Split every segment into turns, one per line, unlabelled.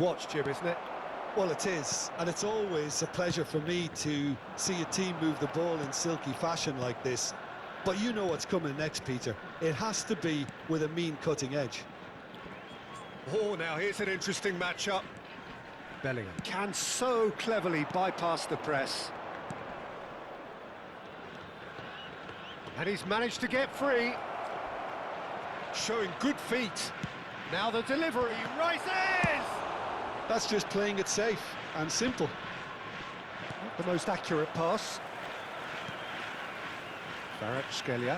Watch, Jim, isn't it?
Well, it is, and it's always a pleasure for me to see a team move the ball in silky fashion like this. But you know what's coming next, Peter. It has to be with a mean cutting edge.
Oh, now here's an interesting matchup. Bellingham can so cleverly bypass the press. And he's managed to get free. Showing good feet. Now the delivery rises!
That's just playing it safe and simple.
Not the most accurate pass. Kvaratskhelia.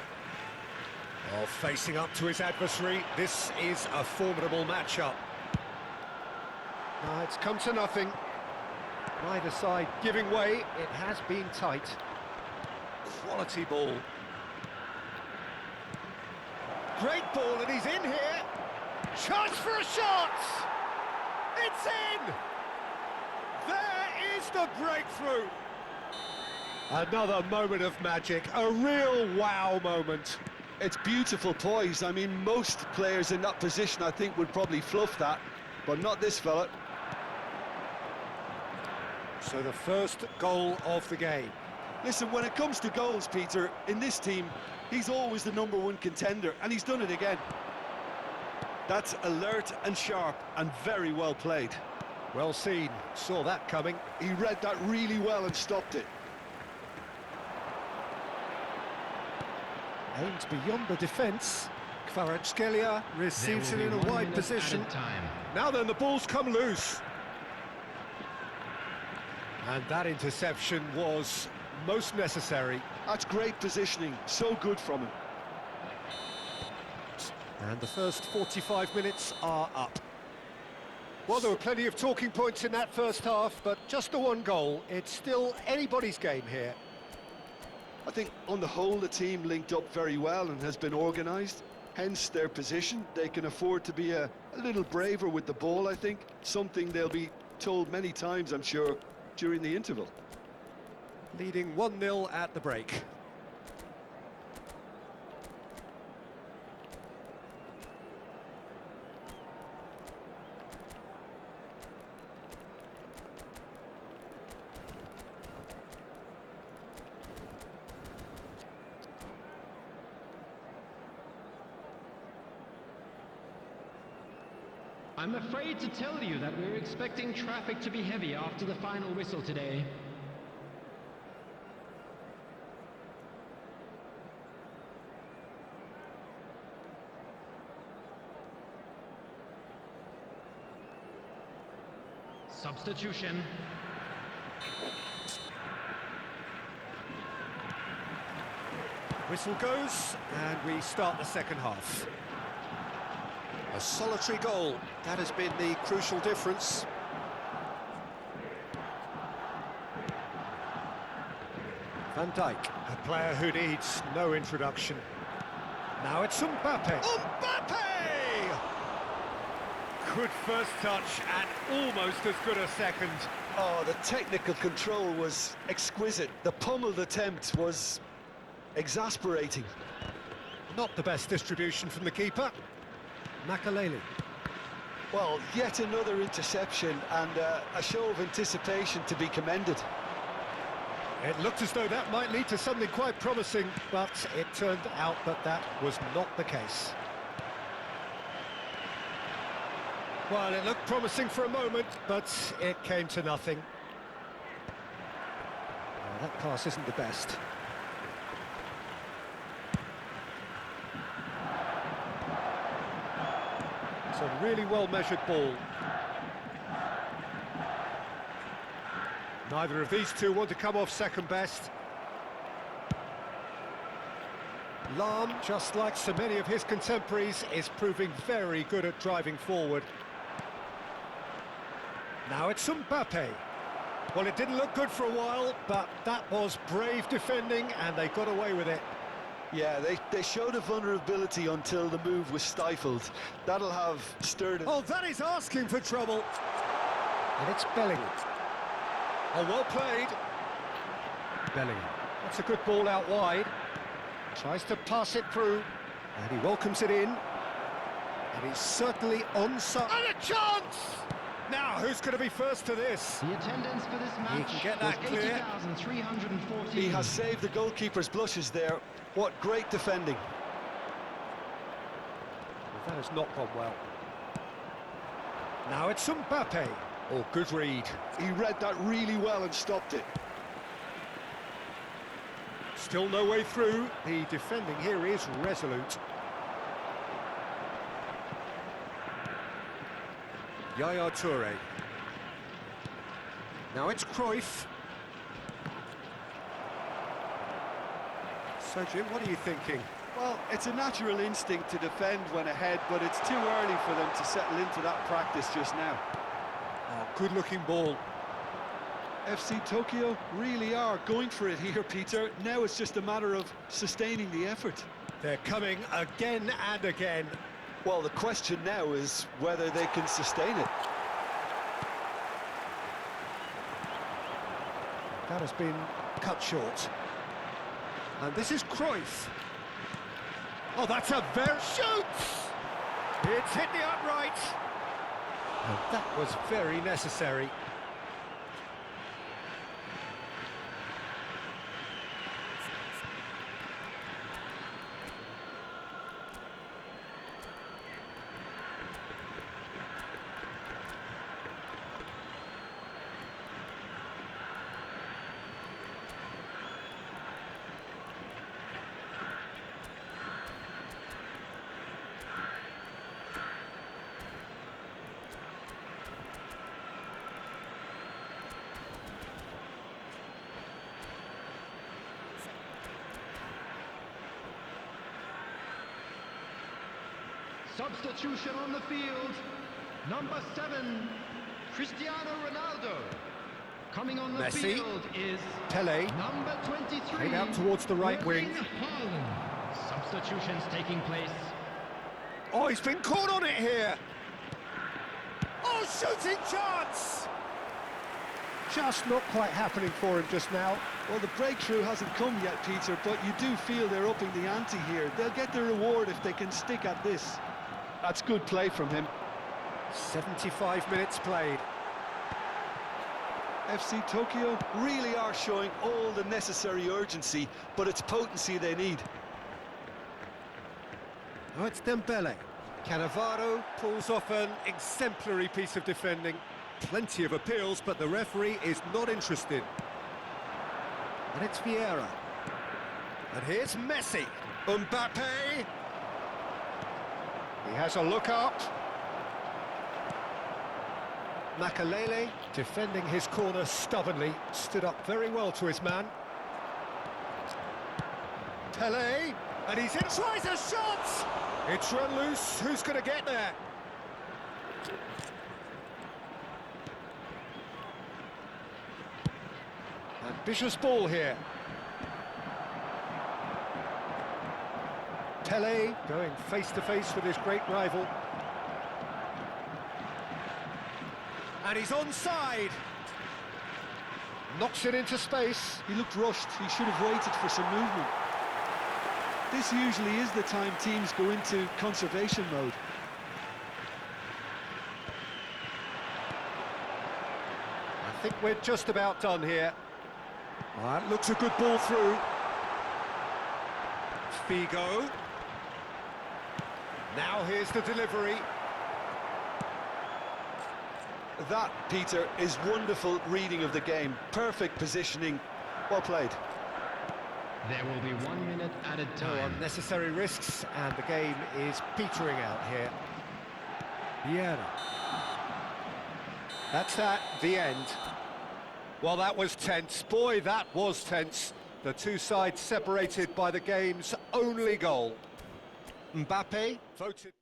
Oh, facing up to his adversary. This is a formidable matchup. It's come to nothing. Neither side giving way. It has been tight. Quality ball. Great ball, and he's in here. Chance for a shot! It's in! There is the breakthrough! Another moment of magic, a real wow moment.
It's beautiful poise. I mean, most players in that position, I think, would probably fluff that, but not this fella.
So the first goal of the game.
Listen, when it comes to goals, Peter, in this team, he's always the #1 contender, and he's done it again. That's alert and sharp and very well played.
Well seen, saw that coming.
He read that really well and stopped it.
Aimed beyond the defence. Kvaratskhelia receives it in a wide position. Now then, the ball's come loose. And that interception was most necessary.
That's great positioning, so good from him.
And the first 45 minutes are up. Well, there were plenty of talking points in that first half, but just the one goal. It's still anybody's game here.
I think on the whole the team linked up very well and has been organised, hence their position. They can afford to be a little braver with the ball, I think. Something they'll be told many times, I'm sure, during the interval.
Leading 1-0 at the break.
I'm afraid to tell you that we're expecting traffic to be heavy after the final whistle today. Substitution.
Whistle goes, and we start the second half. A solitary goal, that has been the crucial difference. Van Dijk, a player who needs no introduction. Now it's Mbappe. Mbappe! Good first touch and almost as good a second.
Oh, the technical control was exquisite. The pummeled attempt was exasperating.
Not the best distribution from the keeper. Makelele.
Well, yet another interception and a show of anticipation to be commended.
It looked as though that might lead to something quite promising, but it turned out that that was not the case. Well, it looked promising for a moment, but it came to nothing. Well, that pass isn't the best. It's a really well-measured ball. Neither of these two want to come off second best. Lahm, just like so many of his contemporaries, is proving very good at driving forward. Now it's Mbappe. Well, it didn't look good for a while, but that was brave defending, and they got away with it.
Yeah, they showed a vulnerability until the move was stifled. That'll have stirred...
Oh, that is asking for trouble. And it's Bellingham. Oh, well played. Bellingham. That's a good ball out wide. Tries to pass it through. And he welcomes it in. And he's certainly onside. And a chance! Now, who's going to be first to this?
The attendance for this match
can get that
was
clear.
80,314.
He has saved the goalkeeper's blushes there. What great defending.
That has not gone well. Now it's Mbappe. Oh, good read.
He read that really well and stopped it.
Still no way through. The defending here is resolute. Yaya Toure. Now it's Cruyff. So, Jim, what are you thinking?
Well, it's a natural instinct to defend when ahead, but it's too early for them to settle into that practice just now.
Oh, good-looking ball.
FC Tokyo really are going for it here, Peter. Now it's just a matter of sustaining the effort.
They're coming again and again.
Well, the question now is whether they can sustain it.
That has been cut short. And this is Cruyff. Oh, that's a very... Shoots! It's hit the upright. And that was very necessary.
Substitution on the field. Number 7, Cristiano Ronaldo. Coming on the
Messi.
field is
Pele.
number 23.
Came out towards the right wing.
Erling Haaland. Substitutions taking place.
Oh, he's been caught on it here. Oh, shooting chance! Just not quite happening for him just now.
Well, the breakthrough hasn't come yet, Peter, but you do feel they're upping the ante here. They'll get their reward if they can stick at this. That's good play from him.
75 minutes played.
FC Tokyo really are showing all the necessary urgency, but it's potency they need.
Oh, it's Dembele. Cannavaro pulls off an exemplary piece of defending. Plenty of appeals, but the referee is not interested. And it's Vieira. And here's Messi. Mbappe. He has a look up. Makalele, defending his corner stubbornly, stood up very well to his man. Pele, and he's in, tries a shot! It's run loose, who's going to get there? Ambitious ball here. Pele going face-to-face with his great rival. And he's onside. Knocks it into space.
He looked rushed. He should have waited for some movement. This usually is the time teams go into conservation mode.
I think we're just about done here. That looks a good ball through. Figo. Now here's the delivery.
That, Peter, is wonderful reading of the game. Perfect positioning. Well played.
There will be 1 minute added
No
time.
unnecessary risks, and the game is petering out here. Vieira. That's that, the end. Well, that was tense. Boy, that was tense. The two sides separated by the game's only goal. Mbappe voted...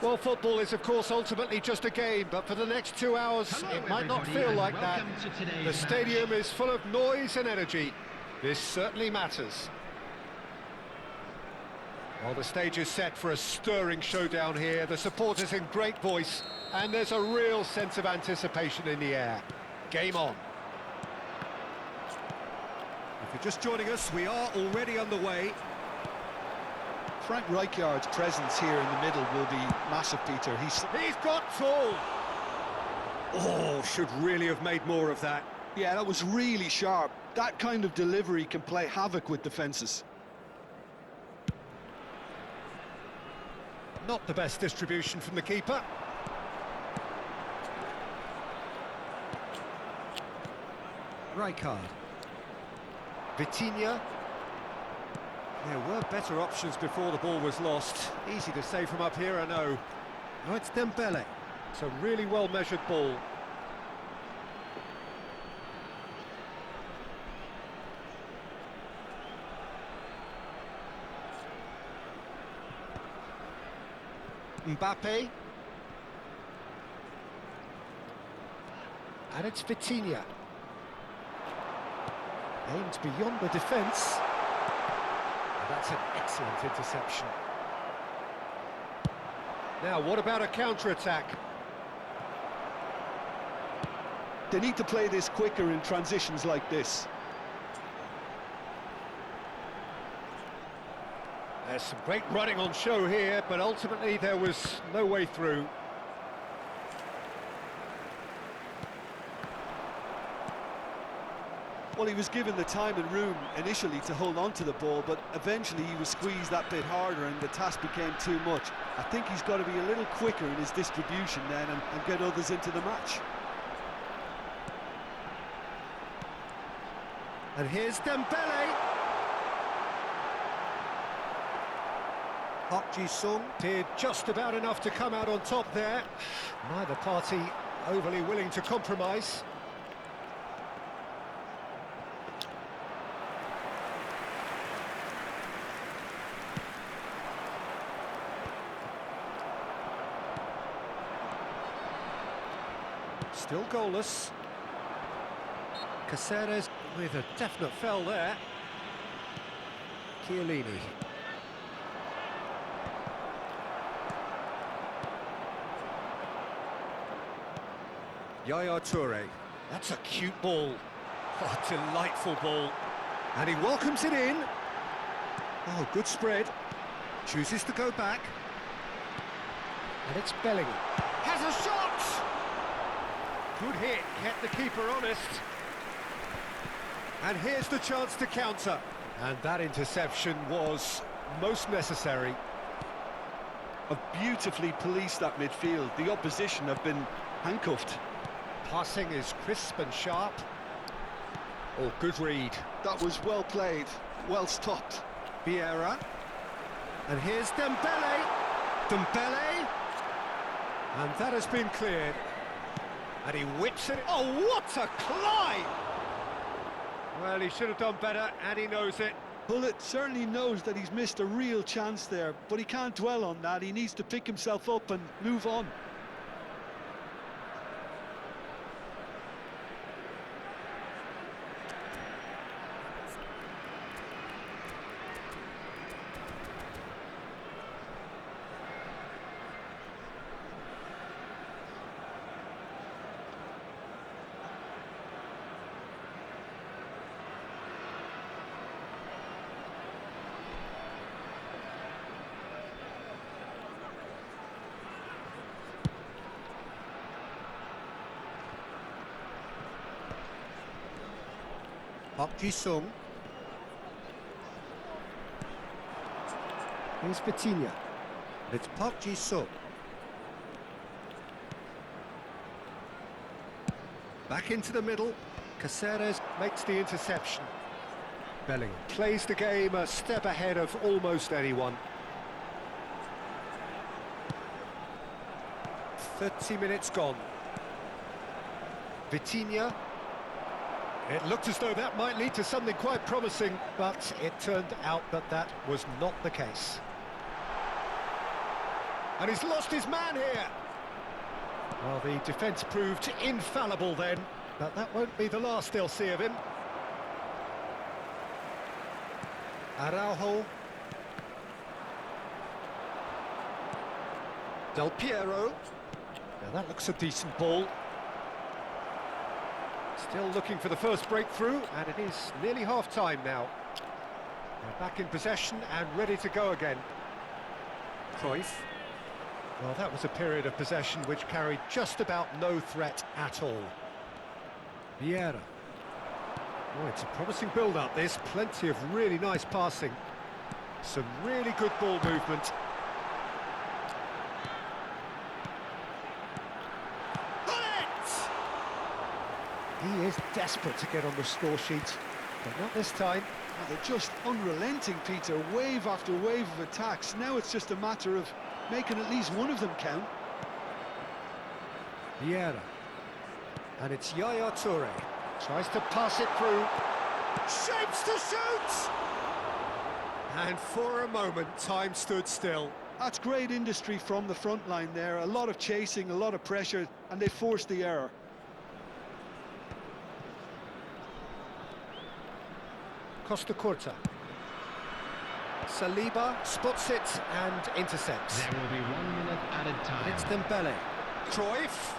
Well, football is, of course, ultimately just a game, but for the next 2 hours,
Hello,
it might not
everybody,
feel
and
like that.
welcome to today's
The stadium
match.
is full of noise and energy. This certainly matters. Well, the stage is set for a stirring showdown here. The supporters in great voice, and there's a real sense of anticipation in the air. Game on. If you're just joining us, we are already underway.
Frank Rijkaard's presence here in the middle will be massive, Peter.
He's got tall. Oh, should really have made more of that.
Yeah, that was really sharp. That kind of delivery can play havoc with defences.
Not the best distribution from the keeper. Rijkaard. Vitinha. There were better options before the ball was lost. Easy to say from up here, I know. Now it's Dembele. It's a really well-measured ball. Mbappe. And it's Vitinha. Aimed beyond the defence. That's an excellent interception. Now, what about a counter-attack?
They need to play this quicker in transitions like this.
There's some great running on show here, but ultimately there was no way through.
Well, he was given the time and room initially to hold on to the ball, but eventually he was squeezed that bit harder and the task became too much. I think he's got to be a little quicker in his distribution then and get others into the match.
And here's Dembele. Park Ji-sung did just about enough to come out on top there. Neither party overly willing to compromise. Still goalless. Caceres with a definite foul there. Chiellini. Yaya Toure. That's a cute ball. Oh, delightful ball. And he welcomes it in. Oh, good spread. Chooses to go back. And it's Bellingham. Has a shot! Good hit, kept the keeper honest. And here's the chance to counter. And that interception was most necessary.
Have beautifully policed that midfield. The opposition have been handcuffed.
Passing is crisp and sharp. Oh, good read.
That was well played, well stopped.
Vieira. And here's Dembele. Dembele. And that has been cleared. And he whips it. Oh, what a climb! Well, he should have done better, and he knows it.
Bullet certainly knows that he's missed a real chance there, but he can't dwell on that. He needs to pick himself up and move on.
Park Ji-sung. Here's Vitinha. It's Park Ji-sung. Back into the middle. Caceres makes the interception. Bellingham plays the game a step ahead of almost anyone. 30 minutes gone. Vitinha. It looked as though that might lead to something quite promising, but it turned out that that was not the case. And he's lost his man here. Well, the defence proved infallible then, but that won't be the last they'll see of him. Araujo. Del Piero. Now that looks a decent ball. Still looking for the first breakthrough, and it is nearly half-time now. They're back in possession and ready to go again. Cruyff. Well, that was a period of possession which carried just about no threat at all. Vieira. Oh, it's a promising build-up, this. Plenty of really nice passing. Some really good ball movement. He is desperate to get on the score sheet, but not this time.
Oh, they're just unrelenting, Peter. Wave after wave of attacks. Now it's just a matter of making at least one of them count.
Vieira. And it's Yaya Toure. Tries to pass it through. Shapes to shoot! And for a moment, time stood still.
That's great industry from the front line there. A lot of chasing, a lot of pressure, and they forced the error.
Costa Curta. Saliba spots it and intercepts.
There will be 1 minute added time.
It's Dembele. Cruyff.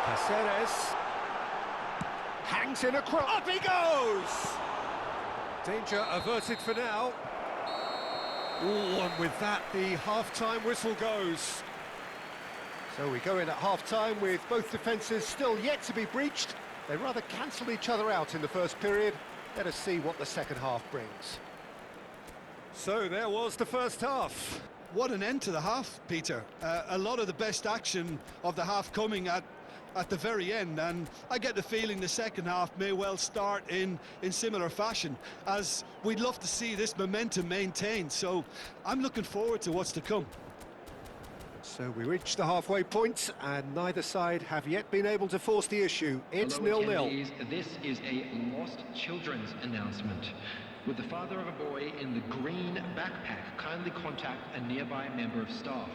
Caceres. Hangs in a cross. Up he goes! Danger averted for now. Ooh, and with that, the half-time whistle goes. So we go in at half-time with both defences still yet to be breached. They rather cancelled each other out in the first period. Let us see what the second half brings. So there was the first half.
What an end to the half, Peter. A lot of the best action of the half coming at the very end, and I get the feeling the second half may well start in similar fashion, as we'd love to see this momentum maintained. So I'm looking forward to what's to come.
So we reached the halfway point, and neither side have yet been able to force the issue. It's 0-0.
Attendees, this is a lost children's announcement. With the father of a boy in the green backpack, kindly contact a nearby member of staff.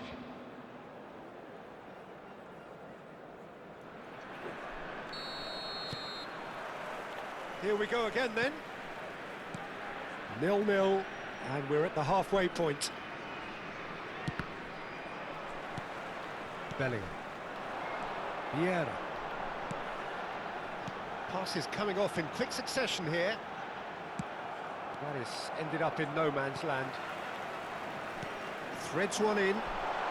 Here we go again then. 0-0, and we're at the halfway point. Bellingham. Vieira. Passes coming off in quick succession here. That is ended up in no man's land. Threads one in,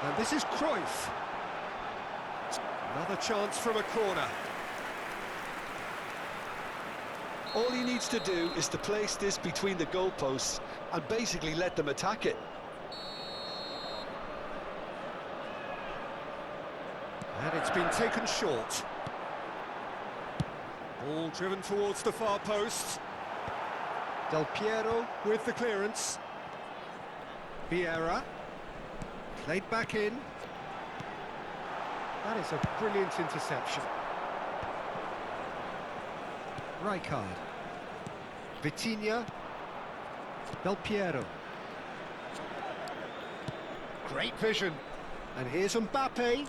and this is Cruyff. Another chance from a corner.
All he needs to do is to place this between the goalposts and basically let them attack it.
And it's been taken short. Ball driven towards the far post. Del Piero with the clearance. Vieira. Played back in. That is a brilliant interception. Rijkaard. Vitinha. Del Piero. Great vision. And here's Mbappe.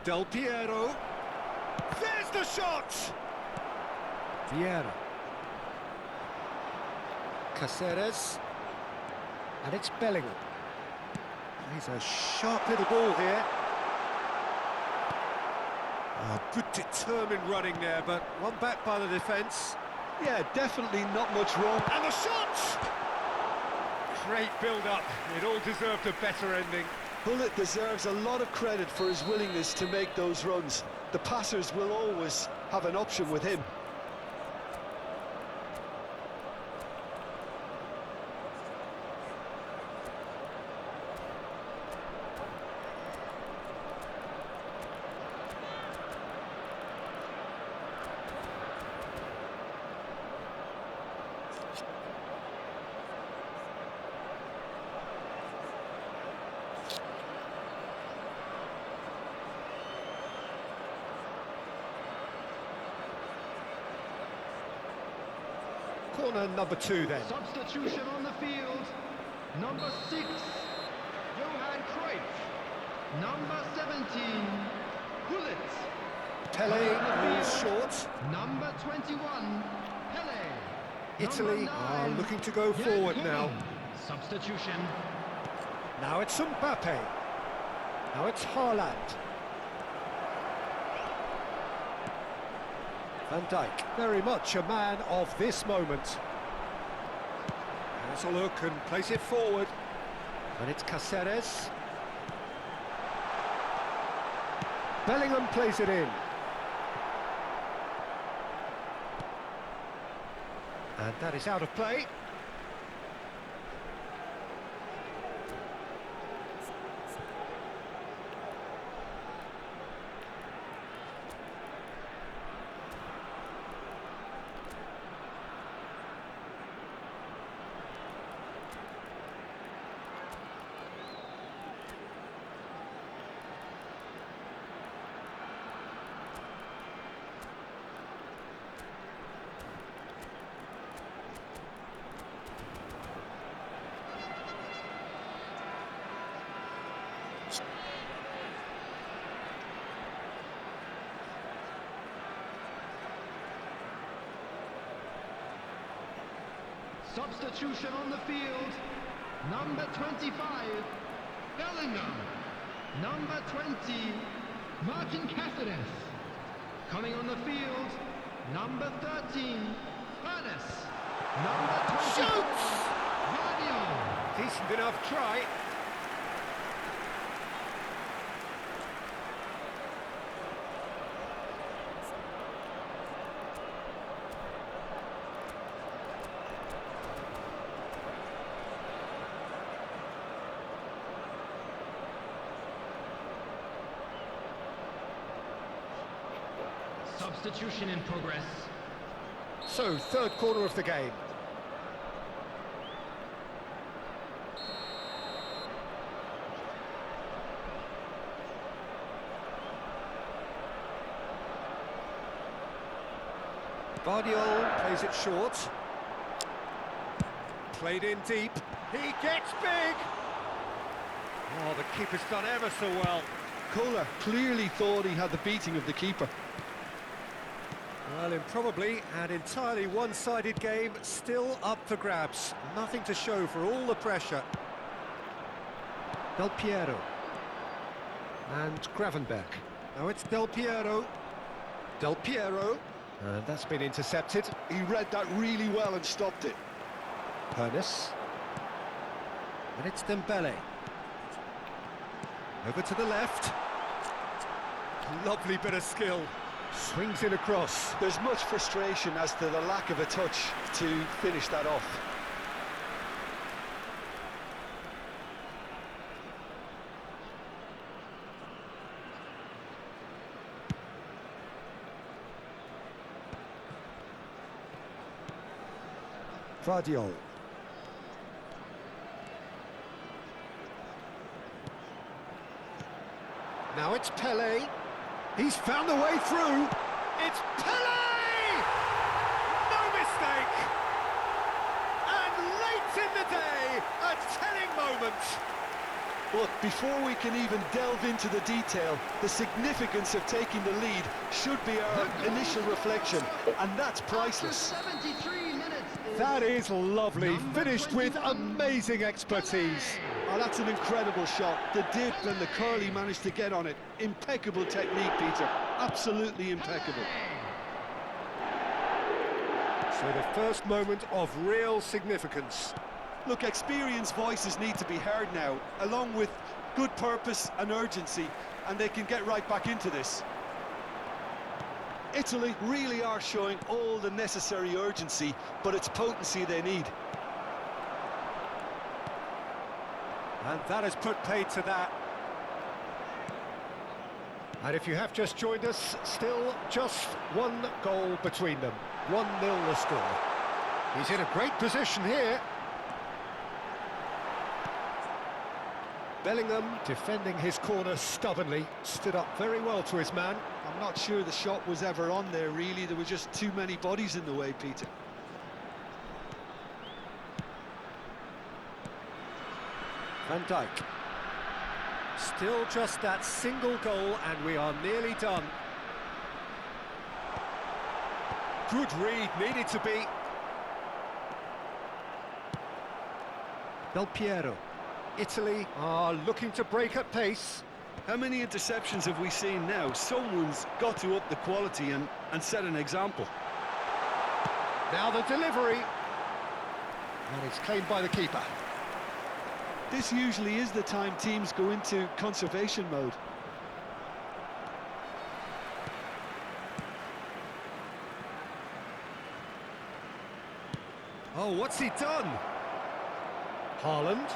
Del Piero. There's the shot! Vieira. Caceres. And it's Bellingham. He's a sharp little ball here. Oh, good determined running there, but one back by the defence.
Yeah, definitely not much wrong.
And the shot! Great build-up. It all deserved a better ending.
Bullet deserves a lot of credit for his willingness to make those runs. The passers will always have an option with him.
Corner number 2 then.
Substitution on the field. Number 6, Johan Cruyff. Number 17, Gullit.
Pele is short.
Number 21, Pele.
Italy
Number
are
9,
looking to go forward now.
Yedlin. Substitution.
Now it's Mbappe. Now it's Haaland. Van Dijk, very much a man of this moment. Has a look and plays it forward. And it's Cáceres. Bellingham plays it in. And that is out of play.
Substitution on the field. Number 25, Bellingham. Number 20, Martin Cáceres. Coming on the field, number 13, Furness. Number 24,
Shoots!
Guardiola.
Decent enough try.
Substitution in progress.
So, third quarter of the game. Vardiol plays it short. Played in deep. He gets big! Oh, the keeper's done ever so well.
Kohler clearly thought he had the beating of the keeper.
Well, in probably an entirely one-sided game, still up for grabs. Nothing to show for all the pressure. Del Piero. And Gravenberch. Now it's Del Piero. Del Piero. And that's been intercepted.
He read that really well and stopped it.
Furness. And it's Dembele. Over to the left. Lovely bit of skill. Swings it across.
There's much frustration as to the lack of a touch to finish that off.
Vardiol. Now it's Pele. He's found the way through. It's Pele! No mistake! And late in the day, a telling moment.
But before we can even delve into the detail, the significance of taking the lead should be our initial reflection, and that's priceless.
After 73 minutes.
That is lovely,
Number
finished with
21.
amazing expertise.
Oh, that's an incredible shot. The dip and the curl he managed to get on it. Impeccable technique, Peter. Absolutely impeccable.
So the first moment of real significance.
Look, experienced voices need to be heard now, along with good purpose and urgency, and they can get right back into this. Italy really are showing all the necessary urgency, but it's potency they need.
And that has put paid to that. And if you have just joined us, still just one goal between them. 1-0 the score. He's in a great position here. Bellingham defending his corner stubbornly, stood up very well to his man.
I'm not sure the shot was ever on there, really. There were just too many bodies in the way, Peter.
Van Dijk. Still just that single goal and we are nearly done. Good read, needed to be. Del Piero. Italy are looking to break at pace.
How many interceptions have we seen now? Someone's got to up the quality and set an example.
Now the delivery. And it's claimed by the keeper.
This usually is the time teams go into conservation mode.
Oh, what's he done? Haaland.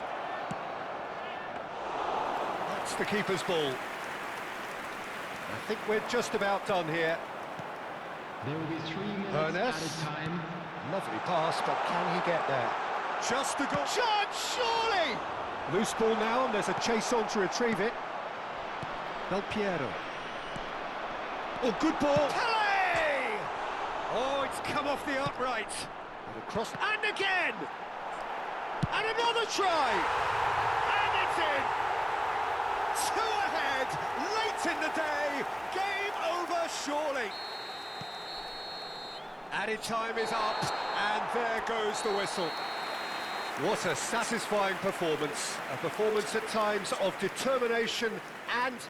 That's the keeper's ball. I think we're just about done here.
There will be 3 minutes
Ernest.
added time.
Lovely pass, but can he get there? Just a goal. Chance, surely! Loose ball now, and there's a chase on to retrieve it. Del Piero. Oh, good ball. Pele! Oh, it's come off the upright. And across, and again! And another try! And it's in! 2 ahead, late in the day, game over surely. Added time is up, and there goes the whistle. What a satisfying performance. A performance at times of determination and